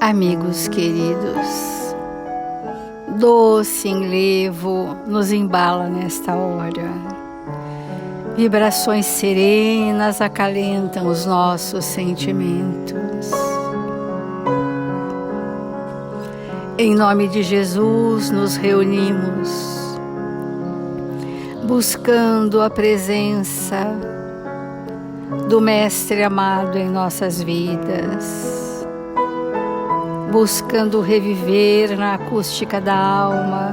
Amigos queridos, doce enlevo nos embala nesta hora. Vibrações serenas acalentam os nossos sentimentos. Em nome de Jesus nos reunimos, buscando a presença do Mestre amado em nossas vidas, buscando reviver na acústica da alma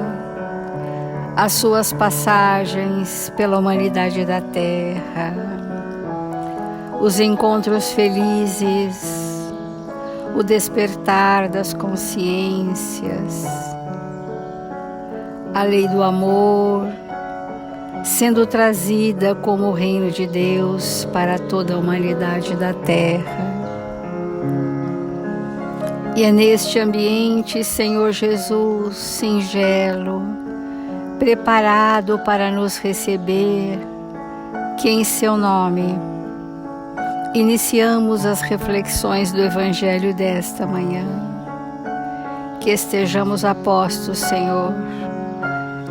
as suas passagens pela humanidade da Terra, os encontros felizes, o despertar das consciências, a lei do amor sendo trazida como o reino de Deus para toda a humanidade da Terra. E é neste ambiente, Senhor Jesus, singelo, preparado para nos receber, que em seu nome iniciamos as reflexões do Evangelho desta manhã. Que estejamos apostos, Senhor,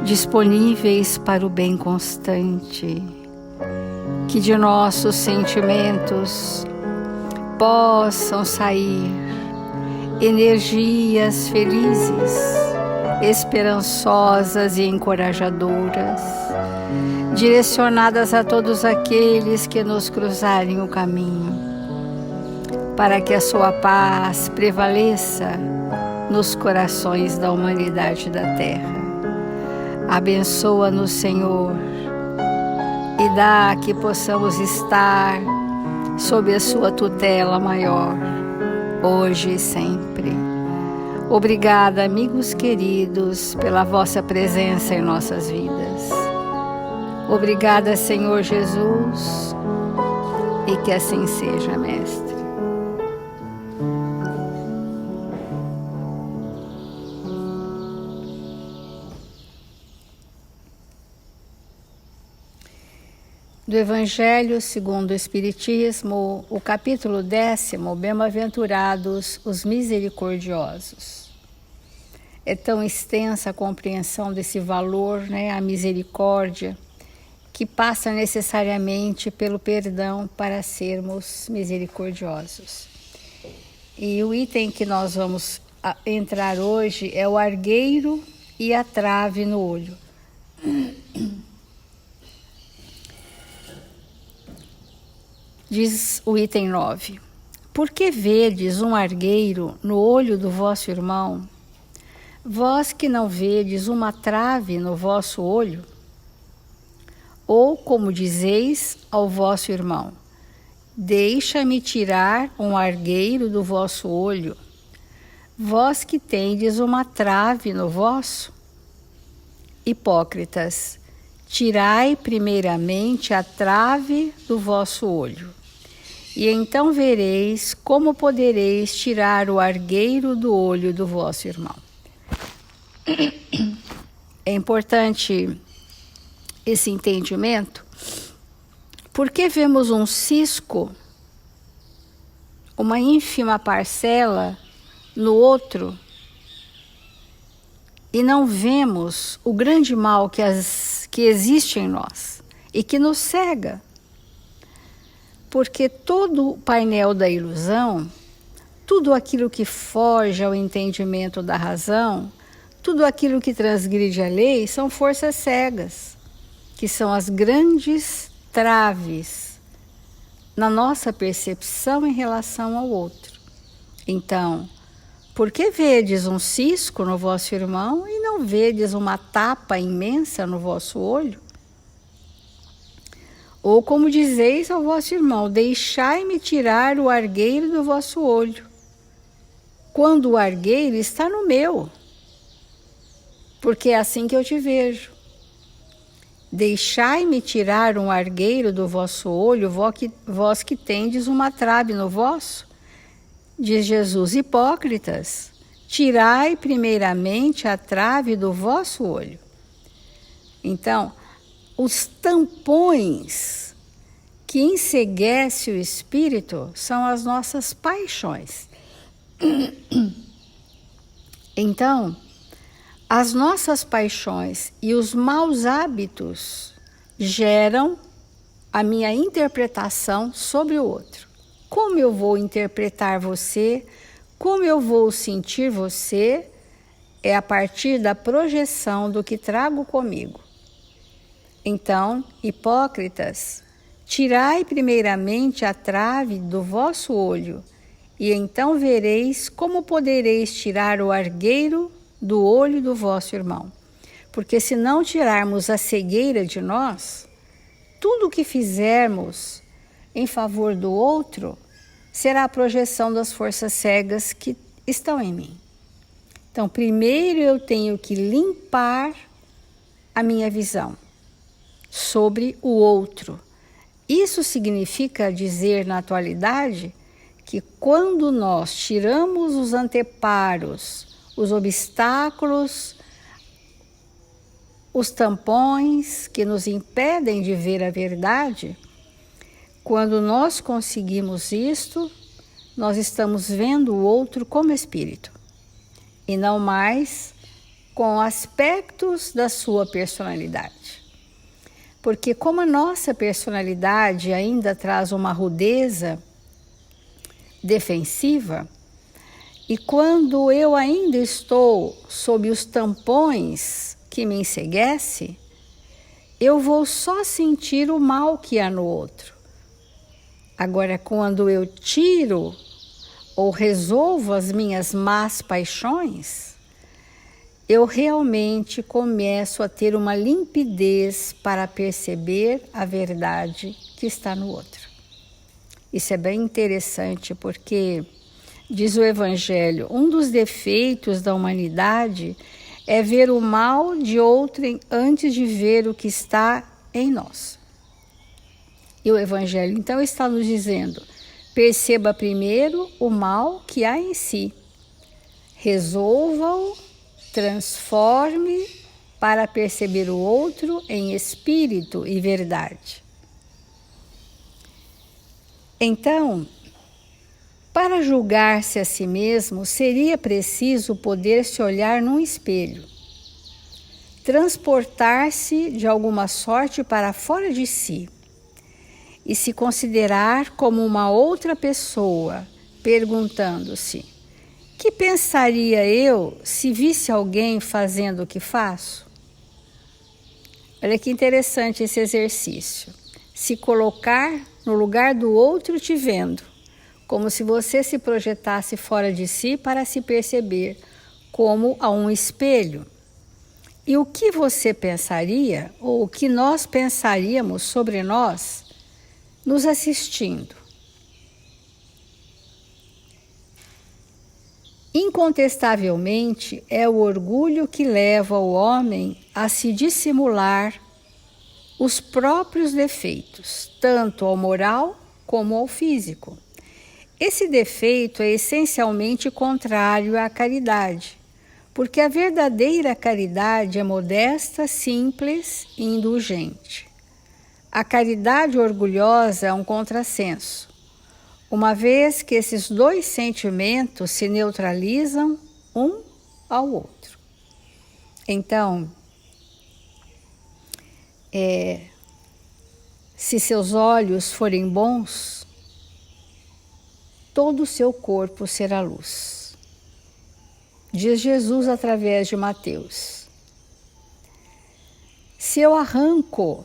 disponíveis para o bem constante, que de nossos sentimentos possam sair energias felizes, esperançosas e encorajadoras, direcionadas a todos aqueles que nos cruzarem o caminho, para que a sua paz prevaleça nos corações da humanidade da Terra. Abençoa-nos, Senhor, e dá que possamos estar sob a sua tutela maior, hoje e sempre. Obrigada, amigos queridos, pela vossa presença em nossas vidas. Obrigada, Senhor Jesus, e que assim seja, Mestre. Do Evangelho segundo o Espiritismo, o capítulo 10, Bem-aventurados os misericordiosos. É tão extensa a compreensão desse valor, a misericórdia, que passa necessariamente pelo perdão para sermos misericordiosos. E o item que nós vamos entrar hoje é o argueiro e a trave no olho. Diz o item 9: Por que vedes um argueiro no olho do vosso irmão, vós que não vedes uma trave no vosso olho? Ou como dizeis ao vosso irmão: deixa-me tirar um argueiro do vosso olho, vós que tendes uma trave no vosso? Hipócritas, tirai primeiramente a trave do vosso olho, e então vereis como podereis tirar o argueiro do olho do vosso irmão. É importante esse entendimento, porque vemos um cisco, uma ínfima parcela no outro, e não vemos o grande mal que existe em nós e que nos cega. Porque todo o painel da ilusão, tudo aquilo que foge ao entendimento da razão, tudo aquilo que transgride a lei, são forças cegas, que são as grandes traves na nossa percepção em relação ao outro. Então, por que vedes um cisco no vosso irmão e não vedes uma tapa imensa no vosso olho? Ou como dizeis ao vosso irmão: deixai-me tirar o argueiro do vosso olho, quando o argueiro está no meu, porque é assim que eu te vejo. Deixai-me tirar um argueiro do vosso olho, vós que tendes uma trave no vosso? Diz Jesus: hipócritas, tirai primeiramente a trave do vosso olho. Então, os tampões que enceguece o espírito são as nossas paixões. Então, as nossas paixões e os maus hábitos geram a minha interpretação sobre o outro. Como eu vou interpretar você, como eu vou sentir você, é a partir da projeção do que trago comigo. Então, hipócritas, tirai primeiramente a trave do vosso olho, e então vereis como podereis tirar o argueiro do olho do vosso irmão. Porque se não tirarmos a cegueira de nós, tudo o que fizermos em favor do outro será a projeção das forças cegas que estão em mim. Então, primeiro eu tenho que limpar a minha visão sobre o outro. Isso significa dizer, na atualidade, que quando nós tiramos os anteparos, os obstáculos, os tampões que nos impedem de ver a verdade, quando nós conseguimos isto, nós estamos vendo o outro como espírito, e não mais com aspectos da sua personalidade. Porque como a nossa personalidade ainda traz uma rudeza defensiva, e quando eu ainda estou sob os tampões que me enceguece, eu vou só sentir o mal que há no outro. Agora, quando eu tiro ou resolvo as minhas más paixões, eu realmente começo a ter uma limpidez para perceber a verdade que está no outro. Isso é bem interessante porque, diz o Evangelho, um dos defeitos da humanidade é ver o mal de outrem antes de ver o que está em nós. E o Evangelho então está nos dizendo: perceba primeiro o mal que há em si, resolva-o, transforme para perceber o outro em espírito e verdade. Então, para julgar-se a si mesmo, seria preciso poder se olhar num espelho, transportar-se de alguma sorte para fora de si e se considerar como uma outra pessoa, perguntando-se: que pensaria eu se visse alguém fazendo o que faço? Olha que interessante esse exercício. Se colocar no lugar do outro te vendo, como se você se projetasse fora de si para se perceber como a um espelho. E o que você pensaria, ou o que nós pensaríamos sobre nós, nos assistindo? Incontestavelmente, é o orgulho que leva o homem a se dissimular os próprios defeitos, tanto ao moral como ao físico. Esse defeito é essencialmente contrário à caridade, porque a verdadeira caridade é modesta, simples e indulgente. A caridade orgulhosa é um contrassenso, uma vez que esses dois sentimentos se neutralizam um ao outro. Então, se seus olhos forem bons, todo o seu corpo será luz. Diz Jesus através de Mateus. Se eu arranco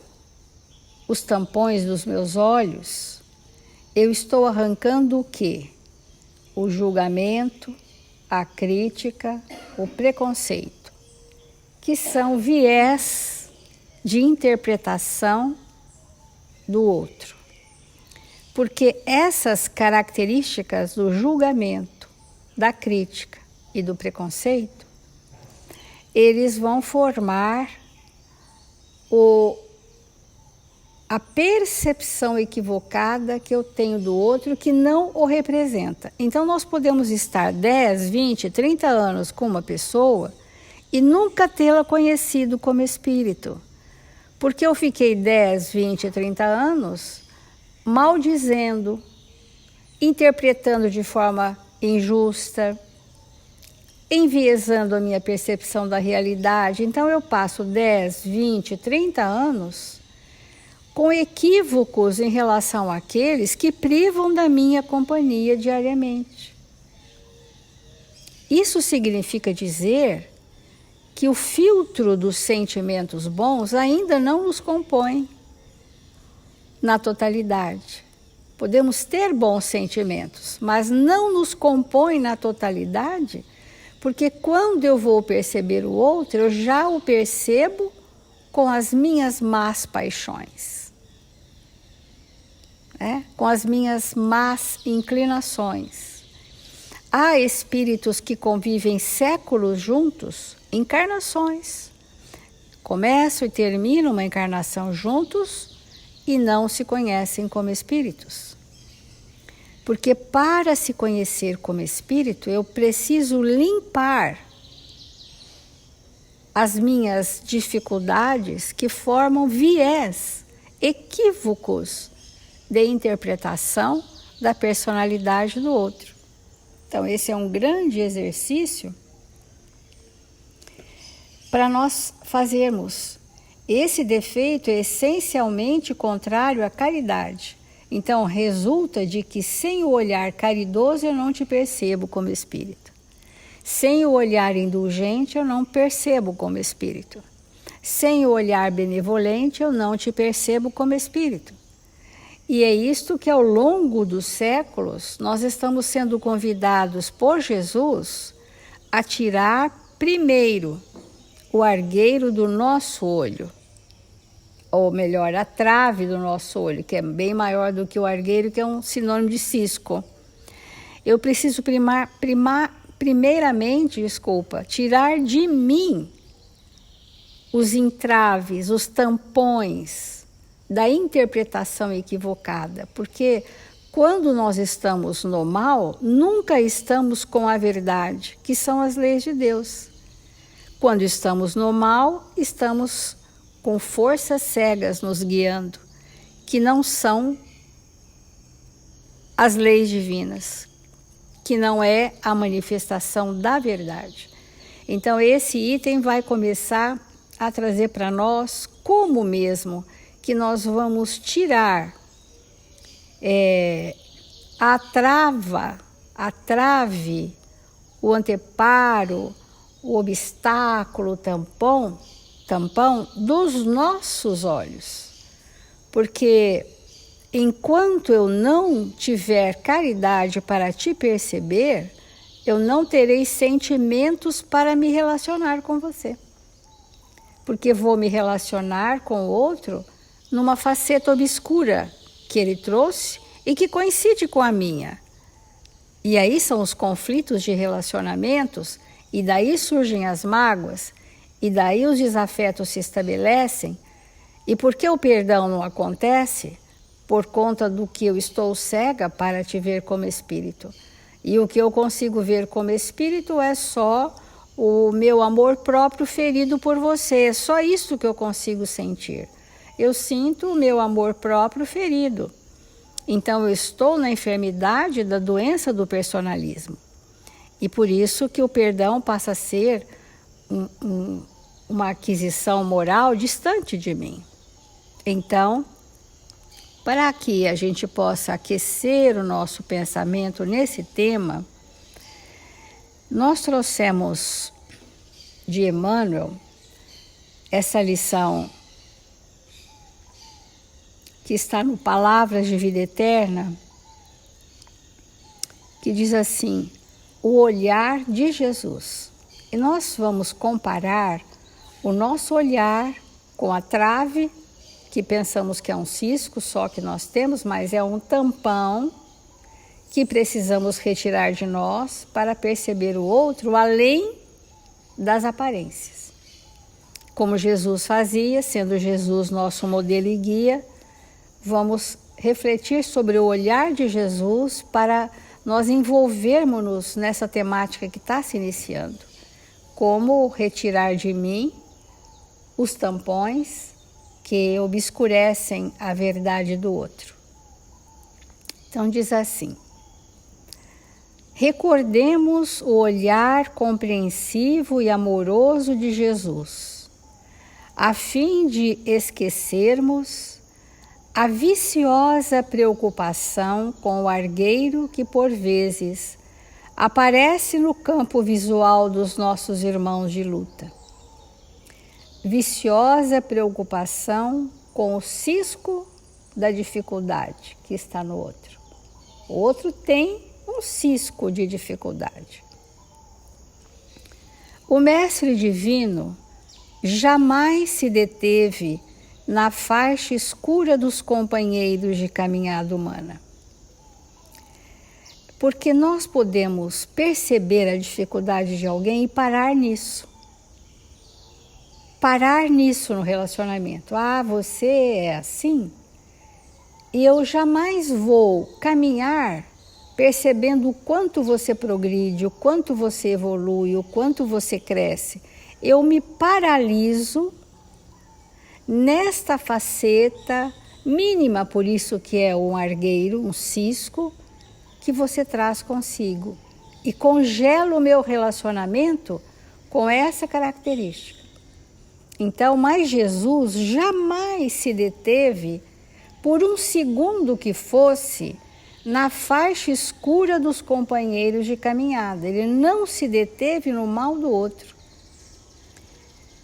os tampões dos meus olhos, eu estou arrancando o quê? O julgamento, a crítica, o preconceito, que são viés de interpretação do outro. Porque essas características do julgamento, da crítica e do preconceito, eles vão formar a percepção equivocada que eu tenho do outro, que não o representa. Então nós podemos estar 10, 20, 30 anos com uma pessoa e nunca tê-la conhecido como espírito. Porque eu fiquei 10, 20, 30 anos maldizendo, interpretando de forma injusta, enviesando a minha percepção da realidade. Então eu passo 10, 20, 30 anos com equívocos em relação àqueles que privam da minha companhia diariamente. Isso significa dizer que o filtro dos sentimentos bons ainda não nos compõe na totalidade. Podemos ter bons sentimentos, mas não nos compõe na totalidade, porque quando eu vou perceber o outro, eu já o percebo com as minhas más paixões, com as minhas más inclinações. Há espíritos que convivem séculos juntos, encarnações. Começam e terminam uma encarnação juntos e não se conhecem como espíritos. Porque para se conhecer como espírito, eu preciso limpar as minhas dificuldades que formam viés, equívocos de interpretação da personalidade do outro. Então, esse é um grande exercício para nós fazermos. Esse defeito é essencialmente contrário à caridade. Então, resulta de que sem o olhar caridoso eu não te percebo como espírito. Sem o olhar indulgente eu não percebo como espírito. Sem o olhar benevolente eu não te percebo como espírito. E é isto que ao longo dos séculos nós estamos sendo convidados por Jesus a tirar primeiro o argueiro do nosso olho, ou melhor, a trave do nosso olho, que é bem maior do que o argueiro, que é um sinônimo de cisco. Eu preciso primeiramente, tirar de mim os entraves, os tampões da interpretação equivocada, porque quando nós estamos no mal, nunca estamos com a verdade, que são as leis de Deus. Quando estamos no mal, estamos com forças cegas nos guiando, que não são as leis divinas, que não é a manifestação da verdade. Então esse item vai começar a trazer para nós como mesmo que nós vamos tirar a trave, o anteparo, o obstáculo, o tampão dos nossos olhos. Porque enquanto eu não tiver caridade para te perceber, eu não terei sentimentos para me relacionar com você. Porque vou me relacionar com o outro numa faceta obscura que ele trouxe e que coincide com a minha. E aí são os conflitos de relacionamentos, e daí surgem as mágoas, e daí os desafetos se estabelecem. E por que o perdão não acontece? Por conta do que eu estou cega para te ver como espírito. E o que eu consigo ver como espírito é só o meu amor próprio ferido por você. É só isso que eu consigo sentir. Eu sinto o meu amor próprio ferido. Então eu estou na enfermidade da doença do personalismo. E por isso que o perdão passa a ser uma aquisição moral distante de mim. Então, para que a gente possa aquecer o nosso pensamento nesse tema, nós trouxemos de Emmanuel essa lição que está no Palavras de Vida Eterna, que diz assim: o olhar de Jesus. E nós vamos comparar o nosso olhar com a trave, que pensamos que é um cisco só que nós temos, mas é um tampão que precisamos retirar de nós para perceber o outro além das aparências. Como Jesus fazia, sendo Jesus nosso modelo e guia, vamos refletir sobre o olhar de Jesus para nós envolvermos-nos nessa temática que está se iniciando. Como retirar de mim os tampões que obscurecem a verdade do outro. Então diz assim: recordemos o olhar compreensivo e amoroso de Jesus, a fim de esquecermos a viciosa preocupação com o argueiro que, por vezes, aparece no campo visual dos nossos irmãos de luta. Viciosa preocupação com o cisco da dificuldade que está no outro. O outro tem um cisco de dificuldade. O Mestre Divino jamais se deteve na faixa escura dos companheiros de caminhada humana. Porque nós podemos perceber a dificuldade de alguém e parar nisso. Parar nisso no relacionamento. Ah, você é assim? E eu jamais vou caminhar percebendo o quanto você progride, o quanto você evolui, o quanto você cresce. Eu me paraliso nesta faceta mínima, por isso que é um argueiro, um cisco, que você traz consigo. E congelo o meu relacionamento com essa característica. Então, mas Jesus jamais se deteve, por um segundo que fosse, na faixa escura dos companheiros de caminhada. Ele não se deteve no mal do outro.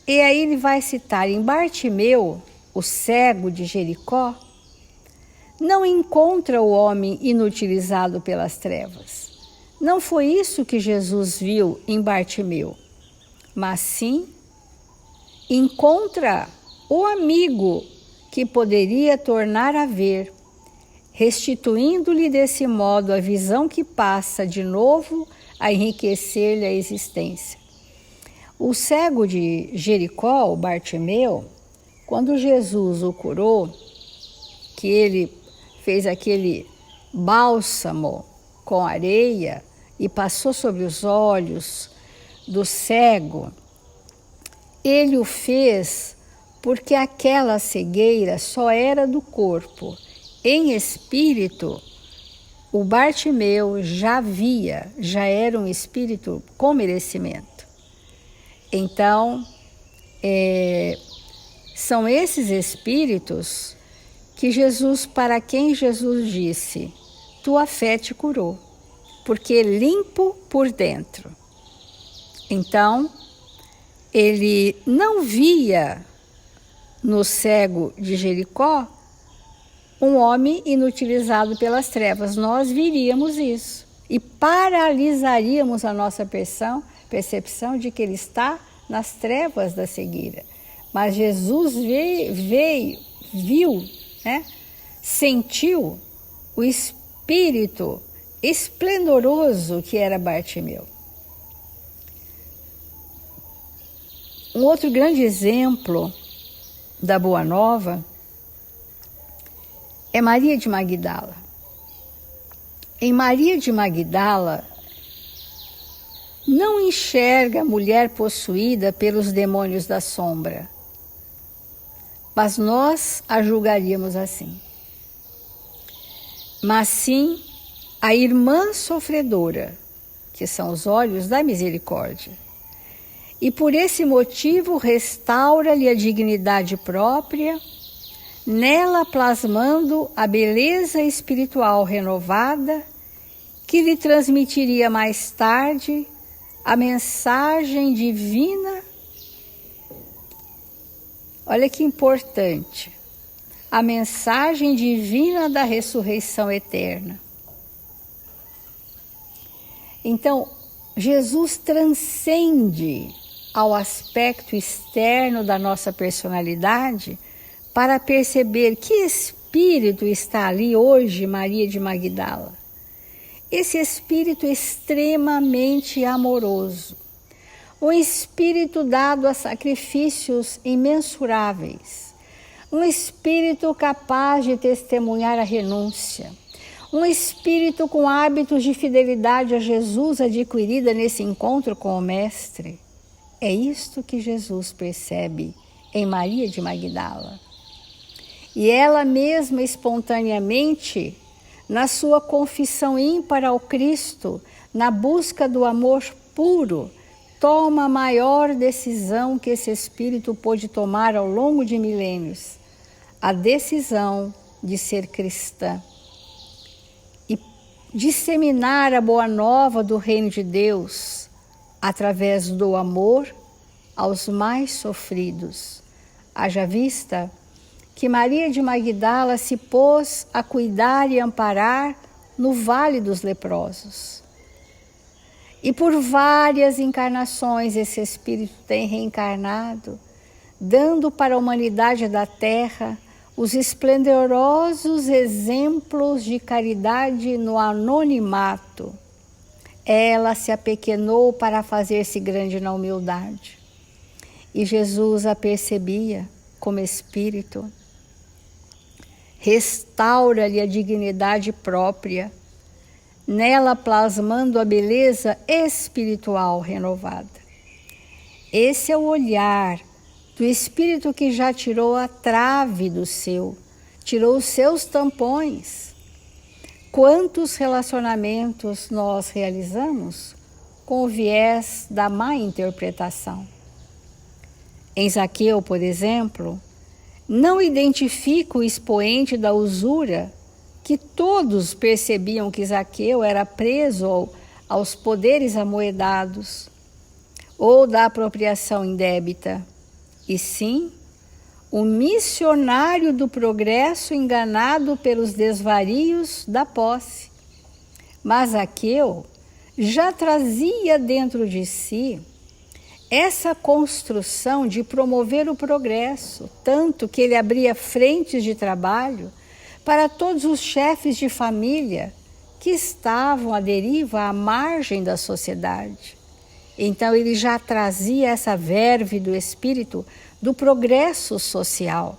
E aí ele vai citar em Bartimeu, o cego de Jericó, não encontra o homem inutilizado pelas trevas. Não foi isso que Jesus viu em Bartimeu, mas sim encontra o amigo que poderia tornar a ver, restituindo-lhe desse modo a visão que passa de novo a enriquecer-lhe a existência. O cego de Jericó, o Bartimeu, quando Jesus o curou, que ele fez aquele bálsamo com areia e passou sobre os olhos do cego, ele o fez porque aquela cegueira só era do corpo. Em espírito, o Bartimeu já via, já era um espírito com merecimento. Então, são esses espíritos que Jesus, para quem Jesus disse, tua fé te curou, porque limpo por dentro. Então, ele não via no cego de Jericó um homem inutilizado pelas trevas. Nós viríamos isso e paralisaríamos a nossa percepção de que ele está nas trevas da cegueira. Mas Jesus viu, né? Sentiu o espírito esplendoroso que era Bartimeu. Um outro grande exemplo da Boa Nova é Maria de Magdala. Em Maria de Magdala, não enxerga a mulher possuída pelos demônios da sombra, mas nós a julgaríamos assim. Mas sim a irmã sofredora, que são os olhos da misericórdia. E por esse motivo restaura-lhe a dignidade própria, nela plasmando a beleza espiritual renovada, que lhe transmitiria mais tarde a mensagem divina. Olha que importante, a mensagem divina da ressurreição eterna. Então, Jesus transcende ao aspecto externo da nossa personalidade para perceber que espírito está ali hoje, Maria de Magdala. Esse espírito extremamente amoroso, um espírito dado a sacrifícios imensuráveis, um espírito capaz de testemunhar a renúncia, um espírito com hábitos de fidelidade a Jesus adquirida nesse encontro com o Mestre. É isto que Jesus percebe em Maria de Magdala. E ela mesma espontaneamente, na sua confissão ímpar ao Cristo, na busca do amor puro, toma a maior decisão que esse espírito pôde tomar ao longo de milênios, a decisão de ser cristã e disseminar a boa nova do reino de Deus através do amor aos mais sofridos. Haja vista que Maria de Magdala se pôs a cuidar e amparar no Vale dos Leprosos. E por várias encarnações esse Espírito tem reencarnado, dando para a humanidade da Terra os esplendorosos exemplos de caridade no anonimato. Ela se apequenou para fazer-se grande na humildade. E Jesus a percebia como Espírito. Restaura-lhe a dignidade própria, nela plasmando a beleza espiritual renovada. Esse é o olhar do Espírito que já tirou a trave do seu, tirou os seus tampões. Quantos relacionamentos nós realizamos com o viés da má interpretação? Em Zaqueu, por exemplo, não identifica o expoente da usura, que todos percebiam que Zaqueu era preso aos poderes amoedados, ou da apropriação indébita, e sim o missionário do progresso enganado pelos desvarios da posse. Mas Zaqueu já trazia dentro de si essa construção de promover o progresso, tanto que ele abria frentes de trabalho para todos os chefes de família que estavam à deriva, à margem da sociedade. Então ele já trazia essa verve do espírito do progresso social.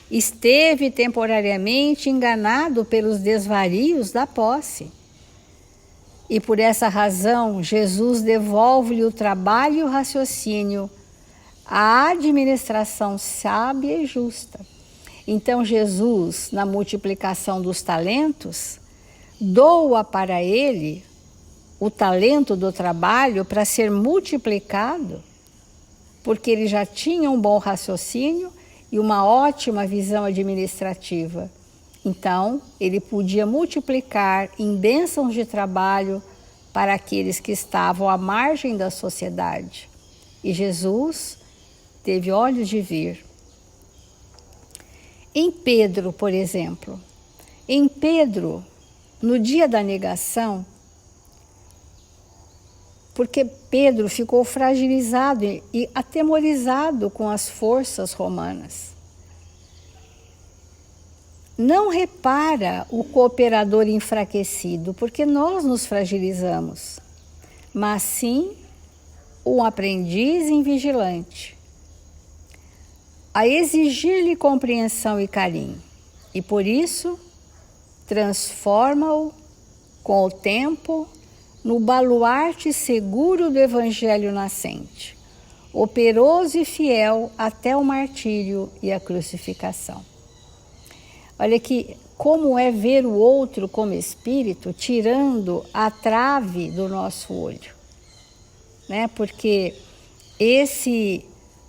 Esteve temporariamente enganado pelos desvarios da posse. E por essa razão, Jesus devolve-lhe o trabalho e o raciocínio, a administração sábia e justa. Então Jesus, na multiplicação dos talentos, doa para ele o talento do trabalho para ser multiplicado, porque ele já tinha um bom raciocínio e uma ótima visão administrativa. Então, ele podia multiplicar em bênçãos de trabalho para aqueles que estavam à margem da sociedade. E Jesus teve olhos de ver. Em Pedro, por exemplo, no dia da negação, porque Pedro ficou fragilizado e atemorizado com as forças romanas. Não repara o cooperador enfraquecido, porque nós nos fragilizamos, mas sim um aprendiz invigilante, a exigir-lhe compreensão e carinho, e por isso transforma-o com o tempo no baluarte seguro do Evangelho nascente, operoso e fiel até o martírio e a crucificação. Olha que como é ver o outro como espírito, tirando a trave do nosso olho, né? Porque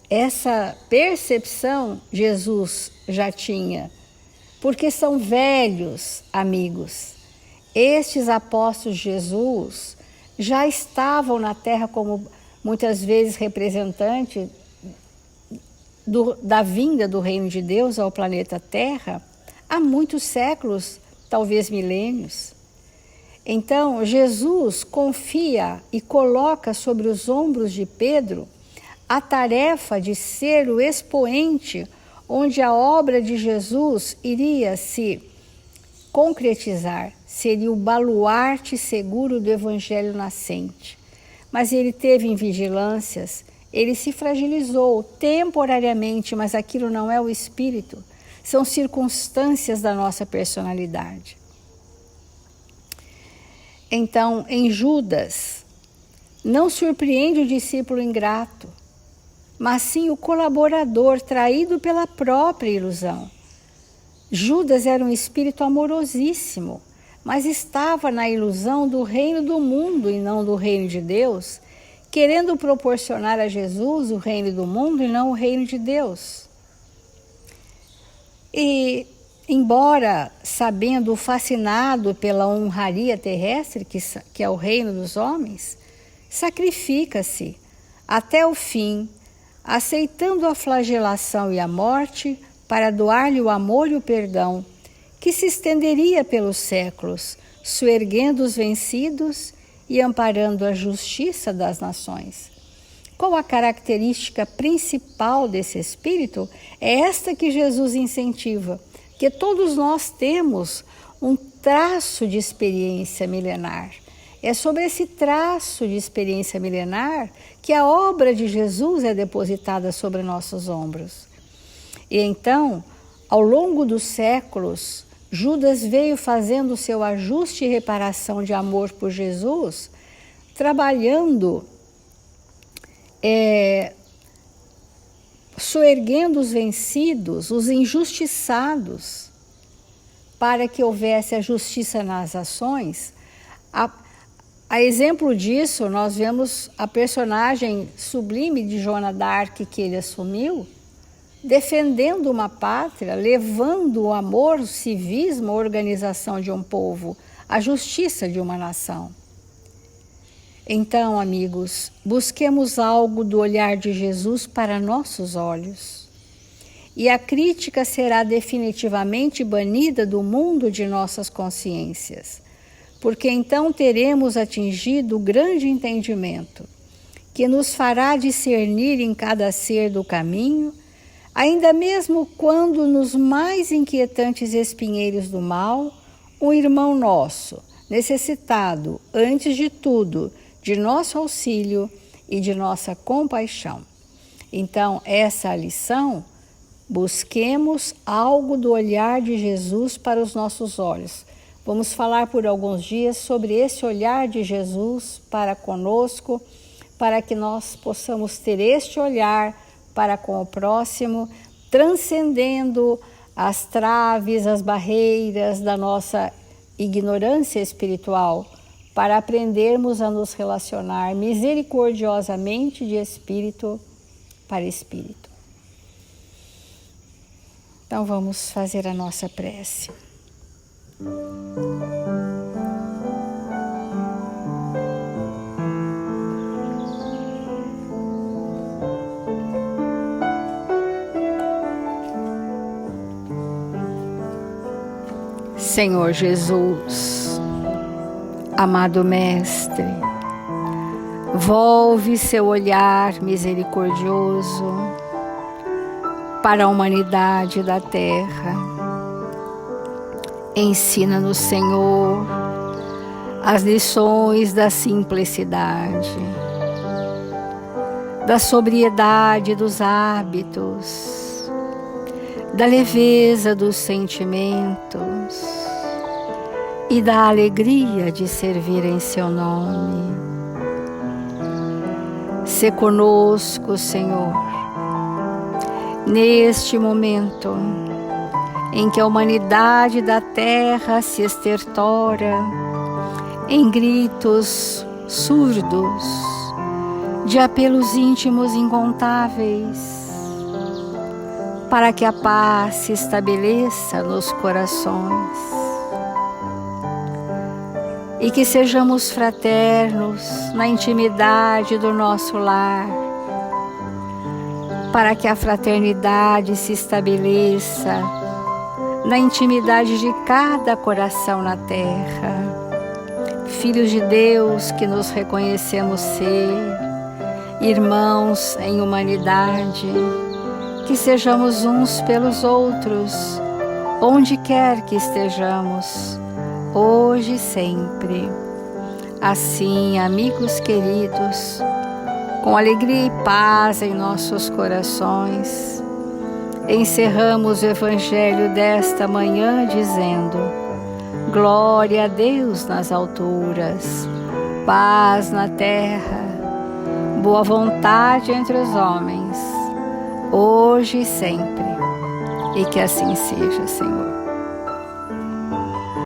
essa percepção Jesus já tinha, porque são velhos amigos. Estes apóstolos de Jesus já estavam na Terra como muitas vezes representantes da vinda do reino de Deus ao planeta Terra há muitos séculos, talvez milênios. Então, Jesus confia e coloca sobre os ombros de Pedro a tarefa de ser o expoente onde a obra de Jesus iria se concretizar, seria o baluarte seguro do Evangelho nascente. Mas ele teve invigilâncias, ele se fragilizou temporariamente, mas aquilo não é o espírito, são circunstâncias da nossa personalidade. Então, em Judas, não surpreende o discípulo ingrato, mas sim o colaborador traído pela própria ilusão. Judas era um espírito amorosíssimo, mas estava na ilusão do reino do mundo e não do reino de Deus, querendo proporcionar a Jesus o reino do mundo e não o reino de Deus. E, embora sabendo fascinado pela honraria terrestre, que é o reino dos homens, sacrifica-se até o fim, aceitando a flagelação e a morte para doar-lhe o amor e o perdão, que se estenderia pelos séculos, soerguendo os vencidos e amparando a justiça das nações. Qual a característica principal desse espírito? É esta que Jesus incentiva, que todos nós temos um traço de experiência milenar. É sobre esse traço de experiência milenar que a obra de Jesus é depositada sobre nossos ombros. E então, ao longo dos séculos, Judas veio fazendo o seu ajuste e reparação de amor por Jesus, trabalhando, soerguendo os vencidos, os injustiçados, para que houvesse a justiça nas ações. A exemplo disso, nós vemos a personagem sublime de Joana d'Arc que ele assumiu, defendendo uma pátria, levando o amor, o civismo, a organização de um povo, a justiça de uma nação. Então, amigos, busquemos algo do olhar de Jesus para nossos olhos. E a crítica será definitivamente banida do mundo de nossas consciências, porque então teremos atingido o grande entendimento, que nos fará discernir em cada ser do caminho, ainda mesmo quando nos mais inquietantes espinheiros do mal, um irmão nosso, necessitado, antes de tudo, de nosso auxílio e de nossa compaixão. Então, essa lição, busquemos algo do olhar de Jesus para os nossos olhos. Vamos falar por alguns dias sobre esse olhar de Jesus para conosco, para que nós possamos ter este olhar para com o próximo, transcendendo as traves, as barreiras da nossa ignorância espiritual, para aprendermos a nos relacionar misericordiosamente de espírito para espírito. Então vamos fazer a nossa prece. Senhor Jesus, amado Mestre, volve seu olhar misericordioso para a humanidade da terra. Ensina-nos, Senhor, as lições da simplicidade, da sobriedade dos hábitos, da leveza dos sentimentos e da alegria de servir em seu nome. Sê conosco, Senhor, neste momento em que a humanidade da terra se estertora em gritos surdos de apelos íntimos incontáveis, para que a paz se estabeleça nos corações e que sejamos fraternos na intimidade do nosso lar, para que a fraternidade se estabeleça na intimidade de cada coração na terra. Filhos de Deus que nos reconhecemos ser, irmãos em humanidade, que sejamos uns pelos outros, onde quer que estejamos, hoje e sempre. Assim, amigos queridos, com alegria e paz em nossos corações, encerramos o Evangelho desta manhã dizendo: glória a Deus nas alturas, paz na terra, boa vontade entre os homens, hoje e sempre. E que assim seja, Senhor.